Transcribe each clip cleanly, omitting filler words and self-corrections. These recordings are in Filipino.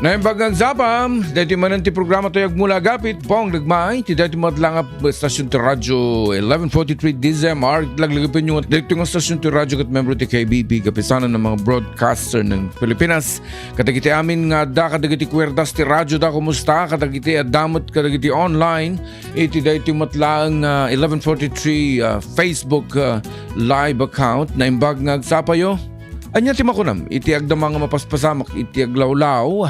Naimbagang zapam, dati man ti programa toyag mula gapit, pong nagmay, ti dati matlangap stasyon ti radyo 1143 DZMR, laglagapin nyo dati ng stasyon ti radyo kat membro ti KBP, kapisanan ng mga broadcaster ng Pilipinas. Katagiti amin nga da, katagiti kwerdas ti radyo da, kumusta, katagiti adamot, katagiti online, iti dati matlang 1143 Facebook live account, naimbag nga agsapayo. Anya ti makunam, iti agda mga mapaspasamak, iti aglawlaw,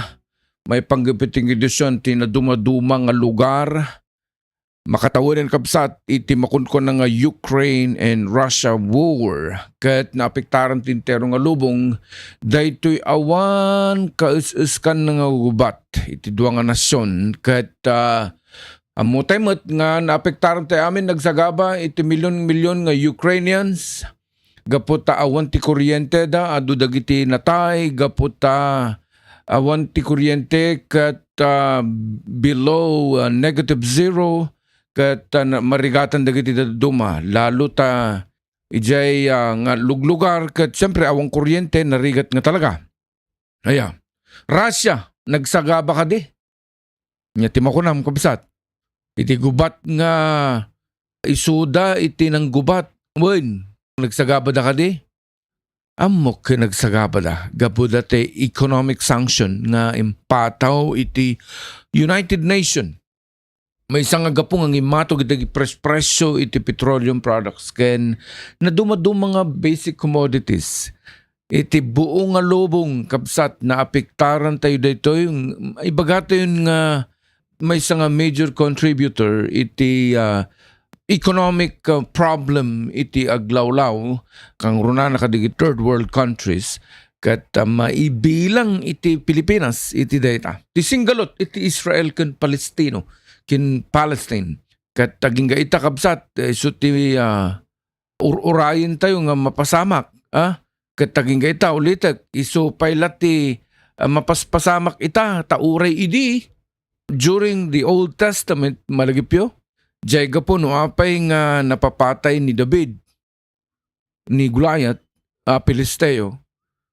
may panggapiting edisyon ti na dumaduma nga lugar. Makatawanan kapsat iti makunkon nga Ukraine and Russia war. Kat naapektaran tintero nga lubong, daytoy awan kaus-uskan nga gubat. Iti dua nga nasyon. Kat amutay mo't nga naapektaran tayo amin nagsagaba iti milyon-milyon nga Ukrainians. Gaputa awan ti kuryente da, adu dagiti natay, gaputa awan ti kuryente kat below negative zero kat marigatan dagiti duma lalo ta ijay nga luglugar kat siyempre awang kuryente narigat nga talaga. Aya, Russia nagsagaba ka di. Nya ti makunam kabsat. Iti gubat nga isuda iti nang gubat. Wen nagsagaba da ka di. Amok ka nagsagaba da. Gapu dati economic sanction nga impataw iti United Nation. May isang agapong ang imatog iti presyo iti petroleum products. Ken na dumaduma nga basic commodities. Iti buo nga lubong kapsat na apektaran tayo dito. Ibagato yun nga may isang major contributor iti economic problem iti aglawlaw kang runa nakadigit third world countries kat maibilang iti Pilipinas iti data. Ti singgalot iti Israel ken Palestino ken Palestine kat taging gaita kabsat so ti urayin tayo nga mapasamak kat taging gaita ulitek iso paylat ti mapaspasamak ita tauray idi during the Old Testament malagipyo. Jayga po no apay nga napapatay ni David ni Goliath Pilisteo.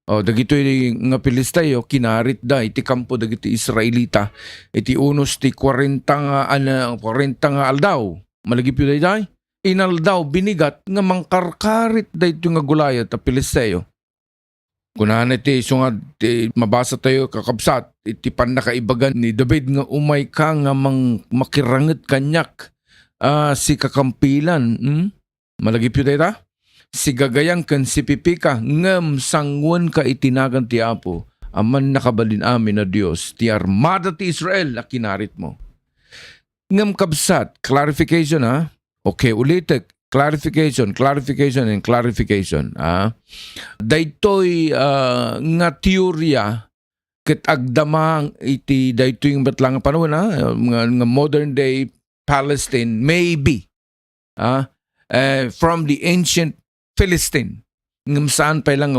Dagitoy nga Pilisteo kinarit da iti kampo dagiti Israelita iti unos ti 40 nga aldaw. Malagipyo day inaldaw binigat nga mangkarkarit da ito nga Goliath Pilisteo. Kunahan iti sungad mabasa tayo kakabsat iti panakaibagan ni David nga umay ka nga makiranget kanyak. Si kakampilan, malagipyo data? Si gagayang kan si pipika, ngam sangwan ka itinagan ti Apo, aman nakabalin amin na Diyos, ti armada ti Israel, na kinarit mo. Ngam kabsat, clarification ha? Okay, ulitek, clarification, and clarification. Daytoy nga teorya, ket agdamang iti daytoy yung batlang panahon nga modern day Palestine, maybe, from the ancient Philistine. Ngam saan pa lang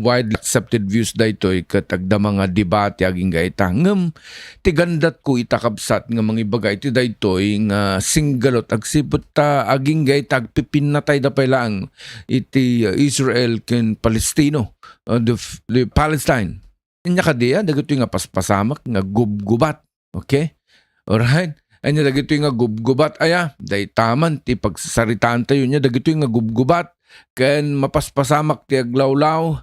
widely accepted views dayto katagda mga debate aging gaita. Ngam tigandat ko itakabsat nga mga ibagay ti dayto nga singgalot agsibot ta aging gaita agpipinatay da pa lang iti Israel ken Palestino, the Palestine. Inya kadiya dagito nga paspasamak nga gubgubat. Okay? Alright? Anya dagito nga gubgubat aya day taman ti pagsasaritaan tayo nya dagito nga gubgubat ken mapaspasamak ti aglawlaw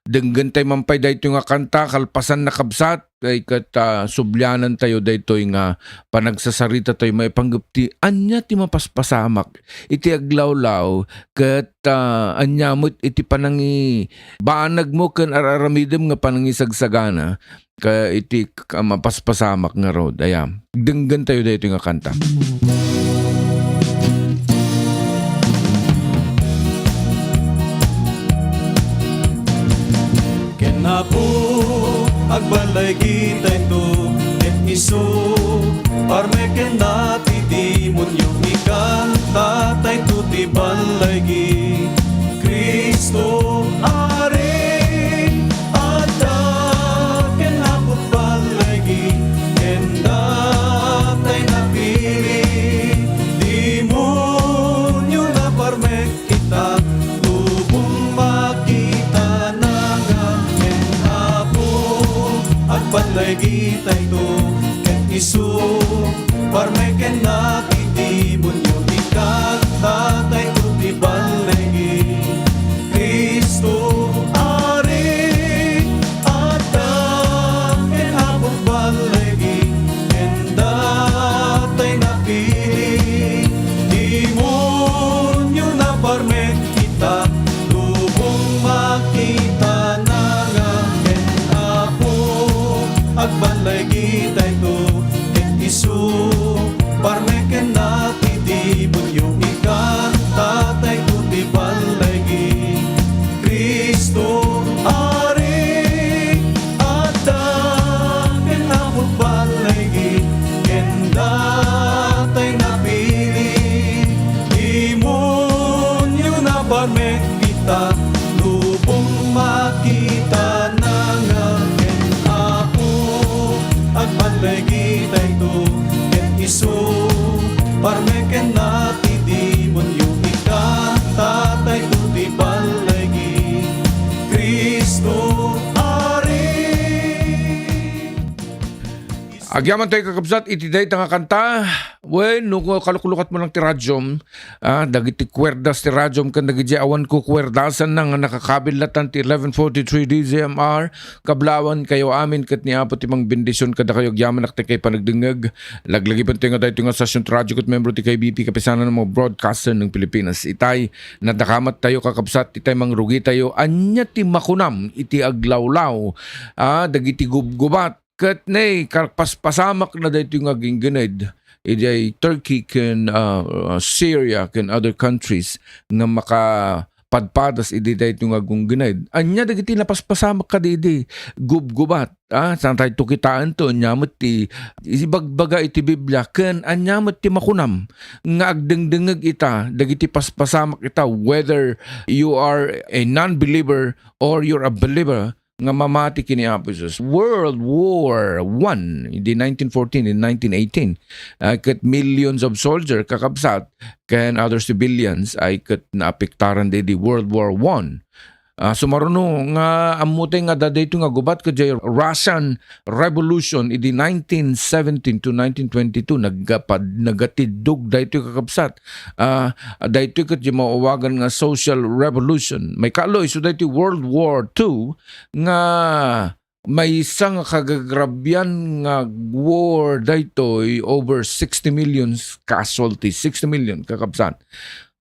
denggen tay mampay dayto nga kanta kalpasan na kabsat kay ket subyanan tayo dayto nga panagsasarita tayo may panggapti anya ti mapaspasamak iti aglawlaw ket anya mo't iti panangi banag mo ken araramidem nga panangisagsagana ka iti mapaspasamak nga road aya denggen tayo dayto nga kanta. Kenapo agbalay kita ito et iso parmeken dati di munyo ikanta tay tuti balay gi Kristo are ada kenapo balay gi enda tay napili di munyo na parmek kita lubong makita na nga kenapo agbalay balay to ket isu parmeken na ti demonyo ikat tatay to ti balay Kristo ari ada ken hapok balay ken datay napili demonyo na parmek kita lubong makita na nga ken apo agbalay gitay to ken isu parmeken na ti demonyo ikat tatay to ti balay Kristo ari ada ken hapok balay ken datay napili demonyo na parmek kita lubong makita na nga ken ako agbalay gitay to ken isu parmeken na ti demonyo ikat tatay to ti balay Kristo ari. Agyaman tayo kakabsat, itiday nga kanta. Wen, no kalukulukat mo lang ti radyom, dagiti kwerdas ti radyom kan dagiti awan ko kwerdasan na nga nakakabilatan ti 1143 DZMR, kablawan kayo amin kat ni Apo ti mang bendisyon kada kayo agyaman nakti kay panagdingag. Laglagi pa tayo nga tayo nga sasyon ti radyo kat membro ti KBP kapisanan ng mga broadcaster ng Pilipinas. Itay, nadakamat tayo kakabsat, itay mang rugi tayo, anya ti makunam, iti aglawlaw, dagiti gubgubat, kat nay, pasamak na dito yung aging ganid. Iti Turkey can Syria can other countries nga makapadpadas iti dito yung agong ganid. Anya dagiti napaspasamak ka didi gubgubat. Saan tayo tukitaan to, nyamot ti isibagbaga iti Biblia ken anyamot ti makunam nga agdengdengeg ita dagiti paspasamak ita whether you are a non-believer or you're a believer nga mamati kini Apo Jesus. World War I in 1914 and 1918 kat millions of soldiers kakabsat ken other civilians ay kat naapektaran di World War I. Sumaruno nga amutay nga dadayto nga gubat kadya Russian Revolution idi 1917 to 1922 nagatidog dayto kakabsat. Dayto kadya mauwagan nga social revolution. May kaloy so dayto World War II nga may isang kagagrabyan nga war daytoy over 60 million casualties, 60 million kakabsat.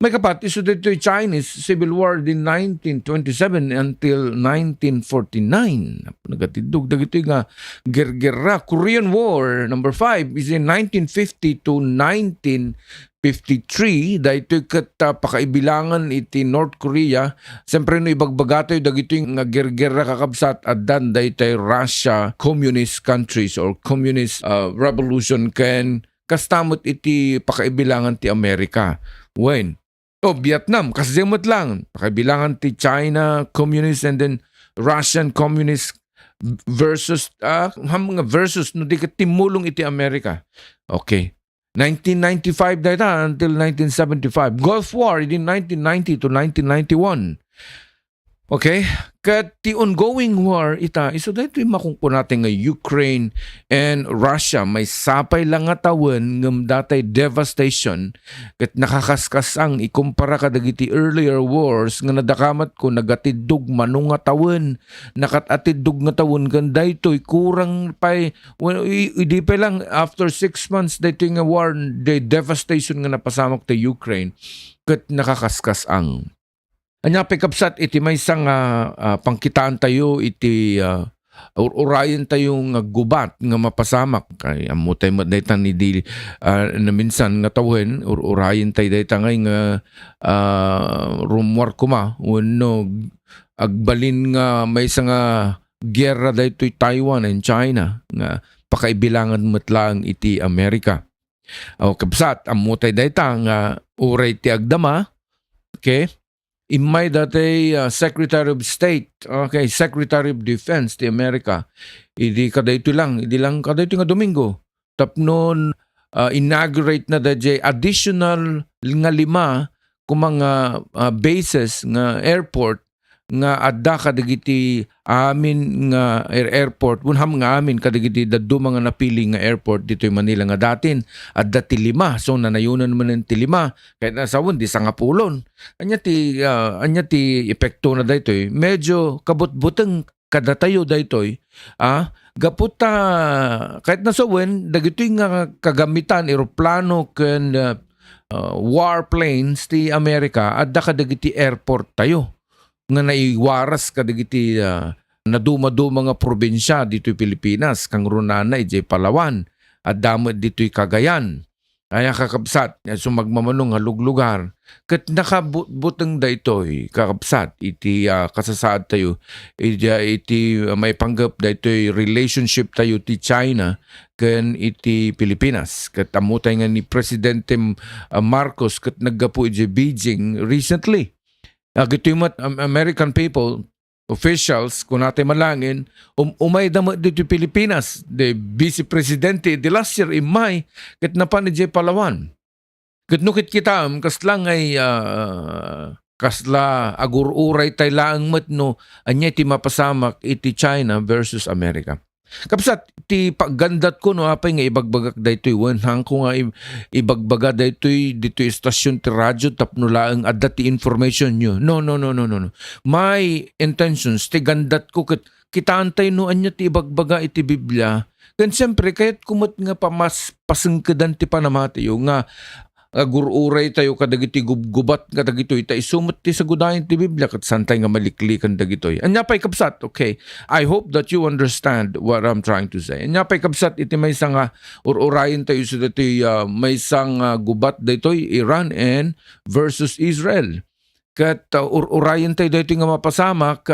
May kapat, iso dito yung Chinese Civil War din 1927 until 1949. Nagatidog, dagito nga gergera. Korean War, number 5, is in 1950 to 1953. Dahito kat pakaibilangan iti North Korea. Siyempre no ibagbagato yung dagito yung gergera kakabsat at dan dahito Russia, communist countries or communist revolution ken kastamot iti pakaibilangan ti Amerika. When? Vietnam, kasimot lang. Pakibilangan ti China communist and then Russian communist versus, mga versus, no di ka timulong iti Amerika. Okay. 1995 dahil until 1975. Gulf War in 1990 to 1991. Okay? Kat ti ongoing war ita, iso dahil makungpo natin nga Ukraine and Russia, may sapay lang nga tawen ngam datay devastation kat nakakaskasang ikumpara kadagiti earlier wars nga nadakamat ko nagatidog manong nga tawen nakatatidog nga tawen kan daytoy kurang pay hindi pa lang after 6 months daytoy nga war the devastation nga napasamak ta Ukraine kat nakakaskasang. Anya pikapsat iti may isang pangkitaan tayo iti urayan tayong gubat nga mapasamak kay amutay madaytan ni di na minsan nga tawhen urayan tayo dayta ngay nga rumor kuma wenno agbalin nga may isang giyera daytoy Taiwan and China nga pakaibilangan metlang iti Amerika. O kapsat amutay dayta nga uray ti agdama. Okay? Imay dati Secretary of State, okay, Secretary of Defense ti Amerika. Idi kadayto lang kadayto nga Domingo. Tapnon inaugurate na dati additional nga 5 kung mga bases nga airport nga adda kadagiti amin nga airport unham nga amin kadagiti dadto mga napili nga airport ditoy Manila nga datin adda ti 5 so nanayunan man ti 5 kahit nasawon di sangapulon anya ti epekto na daytoy medyo kabutbuteng kada tayo daytoy gaputa kahit nasawon dagitoy nga kagamitan eroplano ken warplanes ti Amerika adda kadagiti airport tayo nga naiwaras kadagiti naduma-duma nga probinsya dito'y Pilipinas kang runana ijay Palawan at damot dito'y Cagayan ay kakabsat so magmamanong haluglugar ket nakabuteng da ito'y kakabsat iti kasasaad tayo iti may panggap da ito'y relationship tayo ti China ken iti Pilipinas ket amutay nga ni Presidente Marcos ket naggapu iti Beijing recently. Gito'y American people, officials, kung natin malangin, umay damo dito Pilipinas. The Vice Presidente, the last year in May, kat napan ni Palawan. Kat nukit kita, kaslang ay, kasla agur-uray tay laang matno, anya ti mapasamak iti China versus America. Kapsat, ti paggandat ko no apay nga ibagbagak daytoy wenhang ko nga ibagbaga daytoy ditoy istasyon ti radyo tapno laeng adda ti information nyo. No. My intentions ti gandat ko ket kitaantay no anya ti ibagbaga iti Biblia. Ken siyempre kayat kumot nga pamas pasengkedan ti panamatiyo nga agururay tayo kadagiti gubgubat kadagitoy ta isumot ti sagudayan ti Biblia ket santay nga maliklikan dagitoy. Anya pay kapsat, okay. I hope that you understand what I'm trying to say. Anya pay kapsat iti maysa nga ururayen tayo so dati maysa nga gubat daytoy Iran and versus Israel. Kat ururayen tayo daytoy nga mapasamak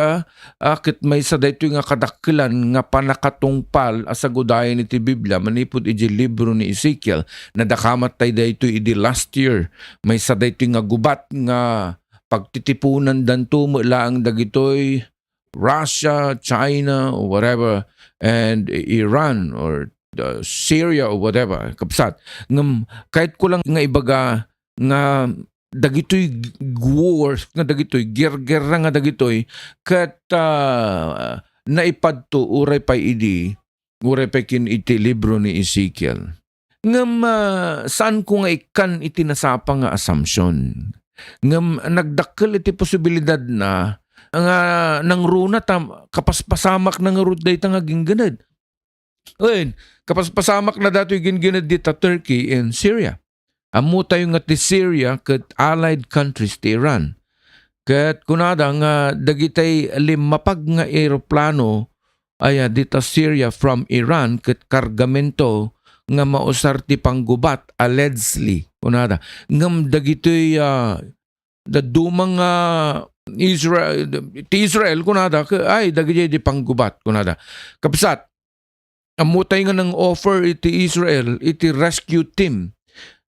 ket maysa daytoy nga kadakkelan nga panakatungpal a sagudayan iti Biblia manipud iti libro ni Ezekiel nadakamat tayo daytoy iti last year maysa daytoy nga gubat nga pagtitipunan danto laang dagitoy Russia, China or whatever and Iran or Syria or whatever kapsat ngam kahit ko lang nga ibaga nga dagitoy wars nga dagitoy gergera nga dagitoy ket naipadto uray pay kin iti libro ni Ezekiel ngam saan ko nga ikan iti nasapa nga assumption ngam nagdakkel iti posibilidad na nga nangruna kapaspasamak na nga rud dayta nga gingganad kapaspasamak na datoy gingganad dita Turkey and Syria. Amo tayo nga ti Syria ket allied countries ti Iran. Ket kunada nga dagitay limapag nga eroplano aya dita Syria from Iran ket kargamento nga mausar ti panggubat allegedly kunada. Ngam dagitoy dadumang Israel kunada ay dagitoy di panggubat kunada. Kapsat amo tayo nga nang offer iti Israel iti rescue team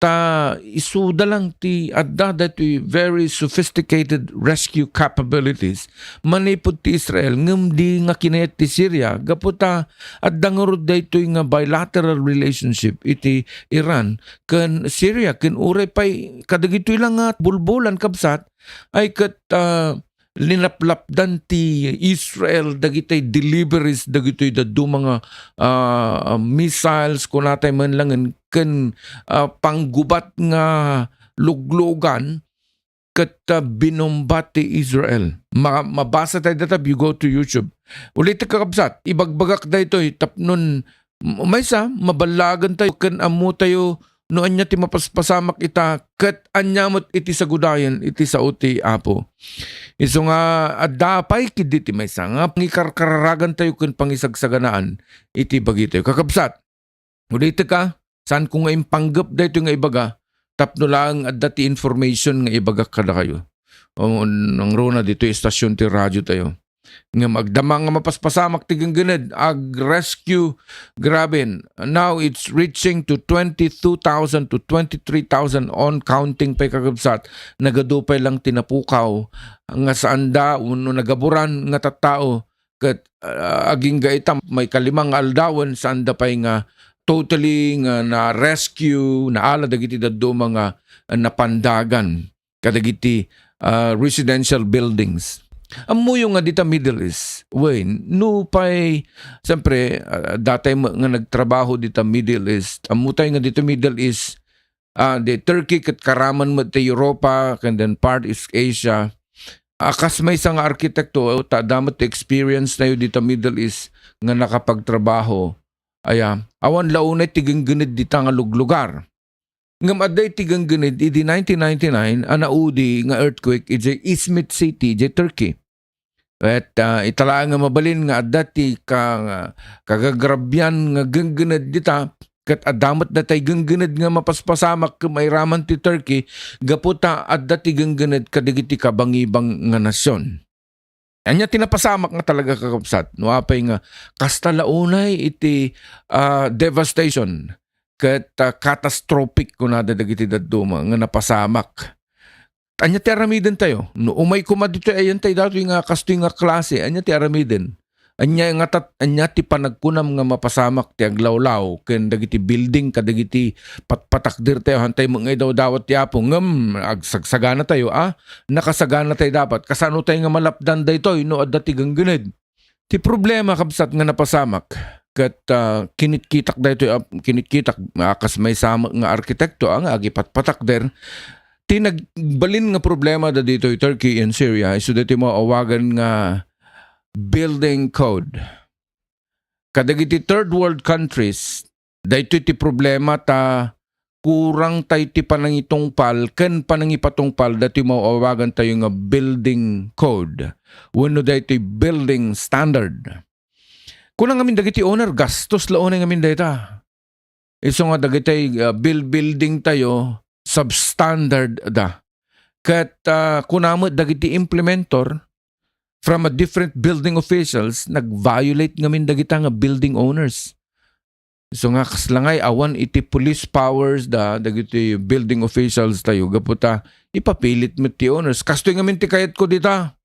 ta isuda lang ti adda dati very sophisticated rescue capabilities manipod ti Israel ngem di nga kinayat ti Syria gaputa adda nga rod daytoy nga bilateral relationship iti Iran ken Syria ken uray pay kadagitoy lang nga bulbulan kapsat ay ket linaplapdan ti Israel dagitay deliveries dagitoy dadto mga missiles kunatay man lang ken panggubat nga luglugan ket binombat ti Israel. Mabasa tayo data you go to YouTube. Ulit kakabsat ibagbagak daytoy tapnon maysa mabalagan tayo ken ammo tayo no anya ti mapaspasamak ita ket anyamot iti sagudayan iti sauti apo. Iso nga adapay kidi ti maysa nga pangikarkaragan tayo ken pangisagsaganaan iti bagitoy. Kakabsat. Ulit ka saan ko nga impanggap dayto nga ibaga tapno lang adda ti information nga ibaga kada kayo. Ang rona dito istasyon ti radyo tayo. Nga magdama nga mapaspasamak ti gangganad ag-rescue grabe. Now it's reaching to 22,000 to 23,000 on counting pay kakabsat nagadupay lang tinapukaw nga saan da uno nagaburan nga tattao ket aging gaita may kalimang aldawan saan da pay nga totally nga na rescue na ala dagiti dadto mga napandagan kadagiti residential buildings. Amuyo nga dita Middle East, no pay, siyempre, datay nga nagtrabaho dita Middle East, amutay nga dito Middle East, the Turkey kat karaman mo ta Europa, and then part is Asia. Akas may isang arkitekto, damat experience na yun dito Middle East, nga nakapagtrabaho. Awan launay tigang ganid dita nga luglugar. Ngam aday tigang ganid, idi 1999, anaudi nga earthquake, iti Izmit City, iti Turkey. At itala nga mabalin nga adati kagagrabyan nga gangganad dita, kat adamat na tay gangganad nga mapaspasamak may raman ti Turkey, gaputa adati gangganad kadigiti kabangibang nga nasyon. Anya tinapasamak nga talaga kakapsat. Nuapay nga kastalaunay iti devastation. Kat catastrophic ko na dadagiti daduma nga napasamak. Anya ti aramiden tayo. No, umay kuma dito ayan tayo dato nga kasto nga klase. Anya ti aramiden. Anya ti panagkunam nga mapasamak ti aglawlaw. Ken dagiti building kadagiti patpatakdir tayo. Hantay mo nga daw dawat ti apo. Ngam agsagsagana tayo. Nakasagana tayo dapat. Kasano tayo nga malapdan daytoy no adda ti gangganid. Ti problema kabsat nga napasamak. Kat kinitkitak daytoy kinitkitak akas may samak nga arkitekto ang agipatpatakder. Tinagbalin nga problema da dito Turkey and Syria iso dito mo awagan nga building code. Kadagiti third world countries, dito ti problema ta kurang tayo ti panangitungpal, ken panangipatungpal dito mo awagan tayo nga building code. Wano dito building standard. Kunang ngamin dagiti owner, gastos launay ngamin dito. Iso nga dagiti building tayo, substandard da. Kat kunamot dagiti implementor from a different building officials nag-violate ngamin dagita nga building owners. So nga kaslangay awan iti police powers da dagiti building officials tayo gaputa ipapilit mo ti owners. Kastoy ngamin ti kayat ko dita.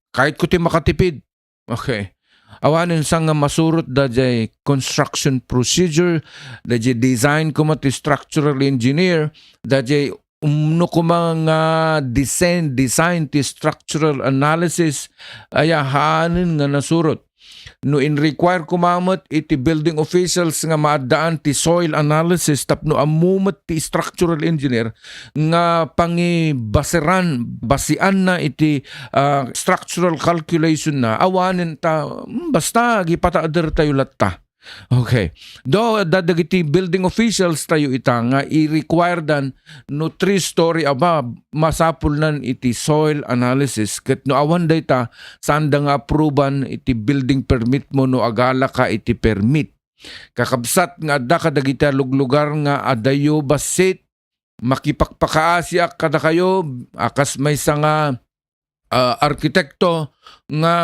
Kahit ko ti makatipid. Okay. Awanin sa nga masurot da jay construction procedure, da jay design ko ti structural engineer, da jay ko mga design ti structural analysis, hanin nga nasurot. No in-require kumamot iti building officials nga maadaan ti soil analysis tapno amumot ti structural engineer nga basian na iti structural calculation na awanin ta basta gipataader tayo latta. Okay. Do dadagiti building officials tayo ita nga i-require dan no 3-story above masapul nan iti soil analysis ket no awan dayta sanda nga approvan iti building permit mo no agala ka iti permit. Kakabsat nga adda kadagiti luglugar nga adayo basit makipakpakaasya kada kayo akas may nga arkitekto nga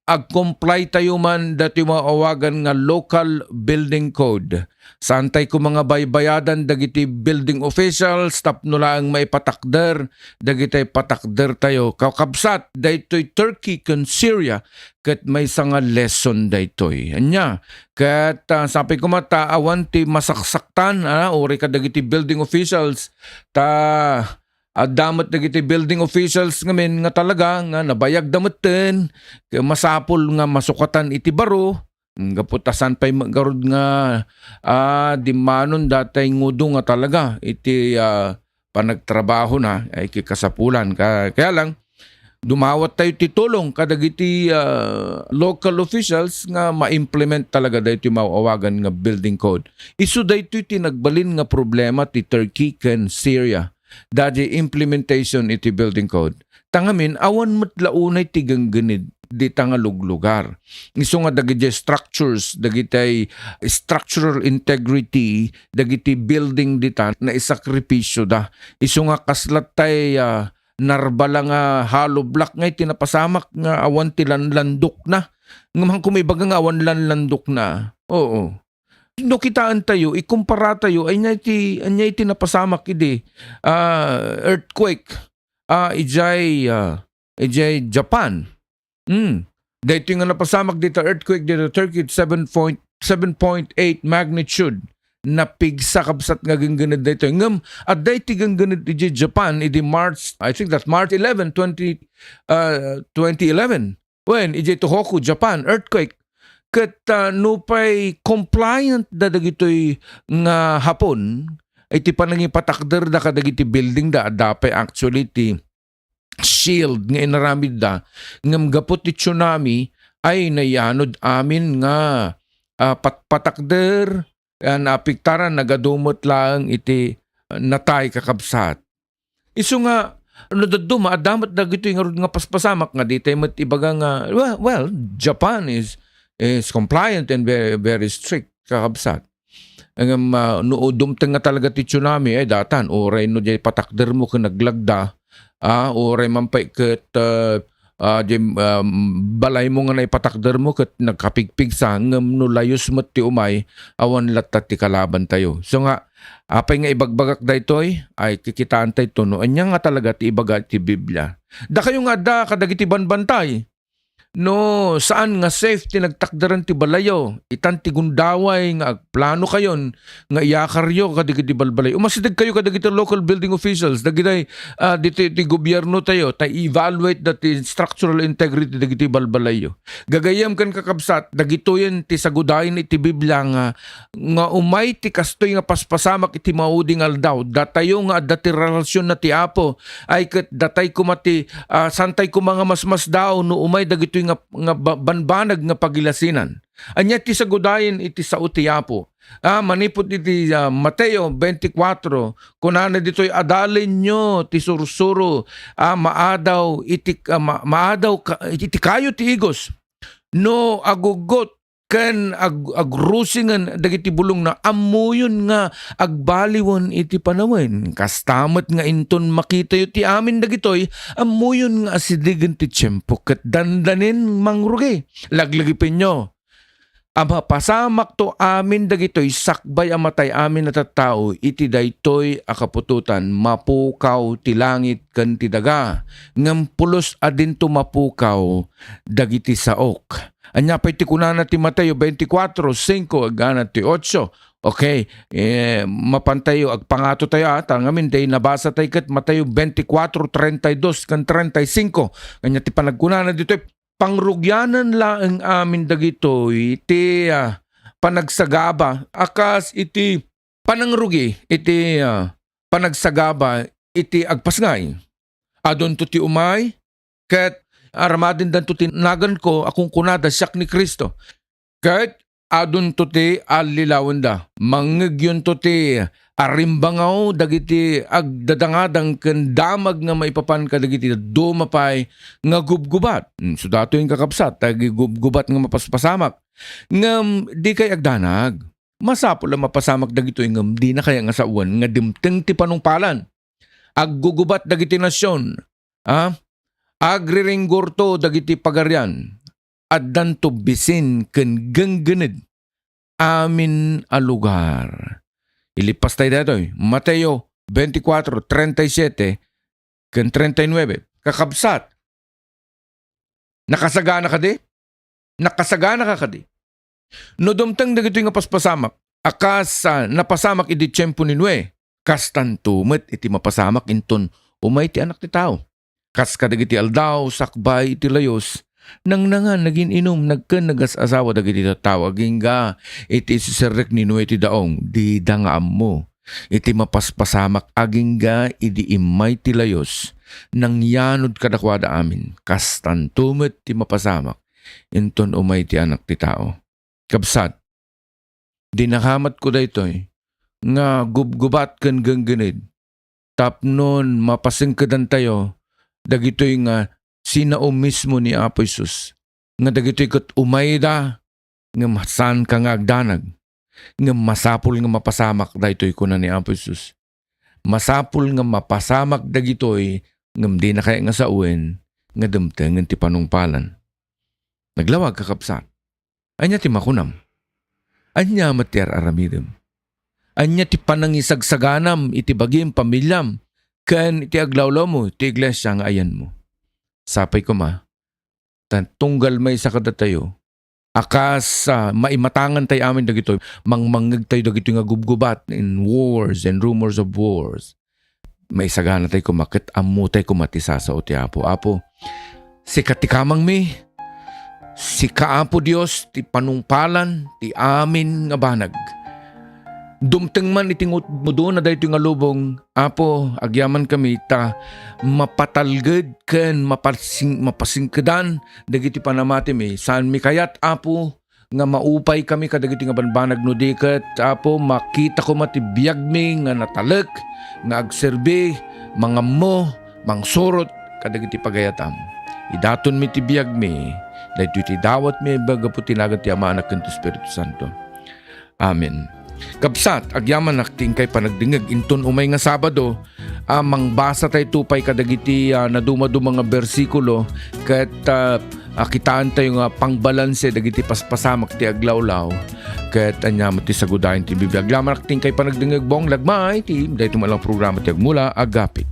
ag-comply tayo man dati maawagan nga local building code. Santay ko mga baybayadan dagiti building officials tapno lang may patakder dagiti patakder tayo. Kakabsat daytoy Turkey ken Syria ket may nga lesson daytoy. Anya ket sabi ko mata awan ti masaksaktan ori ka dagiti building officials ta damat dagiti building officials ngamin nga talaga nga nabayag dametten masapol nga masukatan iti baro gaputasan pay magarod nga di manon datay ngudo nga talaga iti panagtrabaho na ay kikasapulan kaya lang dumawat tayo titulong kadagiti local officials nga ma-implement talaga dayto mauawagan nga building code. Isu dayto tinagbalin nga problema ti Turkey ken Syria. Dadi implementation iti building code. Tangamin, awan matlaunay tigang ganid di tangaluglugar. Iso nga dagiti structures, dagiti structural integrity, dagiti building dita na isakripisyo da. Iso nga kaslat tay narbala nga hollow block ngay tinapasamak nga awan tilanlandok na. Ngamang kumibaga nga awan lanlandok na. Oo. No kitaan tayo, ikumpara tayo, anya iti napasamak iti earthquake, ijay Japan. Dito nga napasamak dito earthquake dito Turkey 7.8 magnitude. napigsa kabsat nga gangganid dito. Ngam, at dayti gangganid di Japan, idi March, I think that March 11, 2011, when iji Tohoku, Japan, earthquake, kat nupay compliant da dagitoy nga hapon, iti panangi patakder da kadagiti building da, dapay actually ti shield nga inaramid da, ngam gapot ti tsunami, ay nayanod amin nga patakder, napiktaran, nagadumot lang iti natay kakabsat. Iso nga, nadaduma, adamat na gito yung nga paspasamak nga dito, mat ibaga nga, well, Japan is compliant and very, very strict kakabsat. Ang dumteng nga talaga ti tsunami, datan, oray no jay patakder mo ka naglagda, oray mampay kat balay mo nga na ipatakder mo kat nagkapigpig sa ngam no layos mo ti umay awan latat ti kalaban tayo. So nga, apay nga ibagbagak da ito'y ay kikitaan tayo ito no. Anya nga talaga ti ibaga ti Biblia. Da kayo nga da kadagiti banbantay. No, saan nga safe ti nagtakdaran ti balayo, itan ti gundaway nga agplano kayon nga iyakaryo kadagiti balbalay. Umasidag kayo kadagiti local building officials, dagiti dito ti gobyerno tayo, ta evaluate dati structural integrity dagiti balbalayo. Gagayam kan kakabsat, dagitoyen ti sagudayin iti Biblia nga umay ti kastoy nga paspasamak iti mauding aldaw, datayo nga dati relasyon na ti Apo, ay kat datay kumati santay ko mga masmas daw no umay dagito nga banbanag nga pagilasinan. Anya ti sagudayin iti sao ti Apo. Manipot iti Mateo 24, kunana dito'y adalin nyo ti sursuro, maadaw iti kayo ti igos. No agugot ken agrusingan dagiti bulong na amuyon nga agbaliwon iti panawin. Kastamet nga inton makita yu ti amin dagitoy amuyon nga asidigen ti tiyempo ket dandanin mangrugi. Laglagipin nyo. Ama pasamak to amin dagitoy sakbay amatay amin na tattao iti daytoy akapututan mapukaw ti langit ken ti daga ngem pulos adin to mapukaw dagiti saok. Anya pa iti kunana ti Mateo 24:5 agana ti 8. Okay, mapantayo agpangato tayo ngamin day nabasa tayo kat Mateo 24:32 kan 35. Kanya ti panagkunana dito pangrugyanan lang ang amin dagito iti panagsagaba akas iti panangrugi iti panagsagaba iti agpasngay. Adon to ti umay ket aramadin dan to tinagan ko akong kunada siyak ni Kristo. Kahit adun to ti alilawan da. Mangagyon to ti arimbangaw dagiti agdadangadang ken damag nga maipapan ka dagiti dumapay nga gubgubat. So dato yung kakabsat, tagi gubgubat nga mapaspasamak. Ngam di kay agdanag. Masapol lang mapasamak dagito yung di na kaya nga sa uwan nga dimteng ti panungpalan. Aggugubat dagiti nasyon. Agriringgorto dagiti pagaryan addan to bisin ken gangganid amin a lugar. Ilipas tayo dito. Mateo 24:37 ken 39. Kakabsat. Nakasagana ka di? Nakasagana ka di? No dumtang dagito nga paspasamak akas napasamak iti tiyempo ni Nue kastan tumet iti mapasamak inton umay ti anak ti tao. Kas kadagiti aldaw, sakbay, iti layos, nang nangan naging inom, nagas-asawa dagiti tatawa, gingga, iti sisirek ni Noe ti daong, di dangaam mo. Iti mapaspasamak, agingga, idi imay ti layos, nang yanod kadakwada amin, kastan tumet ti mapasamak, inton umay ti anak ti tao. Kabsat, dinakamat ko da ito'y, nga gubgubat ken gangganid, tapnon mapasingkadan tayo, dagitoy nga sinao mismo ni Apo Isus. Nga dagitoy kat umayda nga masan ka nga agdanag. Nga masapul nga mapasamak dagitoy ko na ni Apo Isus. Masapul nga mapasamak dagitoy ngam di na kaya nga sa uwen nga damteng ti panungpalan. Naglawag kakapsat. Anya ti makunam. Anya matiar aramidem. Anya ti panangisagsaganam iti bagim pamilyam. Kan iti aglawlaw mo, iti iglesia nga ayan mo. Sapay ko ma, tunggal may sa kadatayo, akas maimatangan tayo amin dagito mangmangag tayo dagito nga gubgubat in wars and rumors of wars. May sagana tayo kumakit amu tayo kumatisa sa ti Apo. Apo, si katikamang mi, si kaapo Dios ti panungpalan ti amin nga banag. Dumteng man itingot mo doon na dahito nga lubong, Apo, agyaman kami ta mapatalged ken mapasingkedan dagiti panamati mi. Saan mi kayat, Apo, nga maupay kami kadagiti nga banbanag no diket, Apo, makita ko matibiyag mi nga natalek, nga agserbi, mga mo, mangsurot kadagiti pagayatam. Idaton mi tibiyag mi, dahito iti dawat mi bagapu tinagat ti Ama Anak ken ti Espiritu Santo. Amen. Kapsat, agyaman nakting kay panagdingag inton umay nga Sabado, mangbasa tayo tupay kadagiti na dumaduma nga bersikulo ket kitaan tayo nga pangbalanse dagiti paspasamak ti aglawlaw ket anya ti sagudayan ti Biblia. Agyaman nakting kay panagdingag bong lagmay ti dayto malang programa ti Agmula Agapit.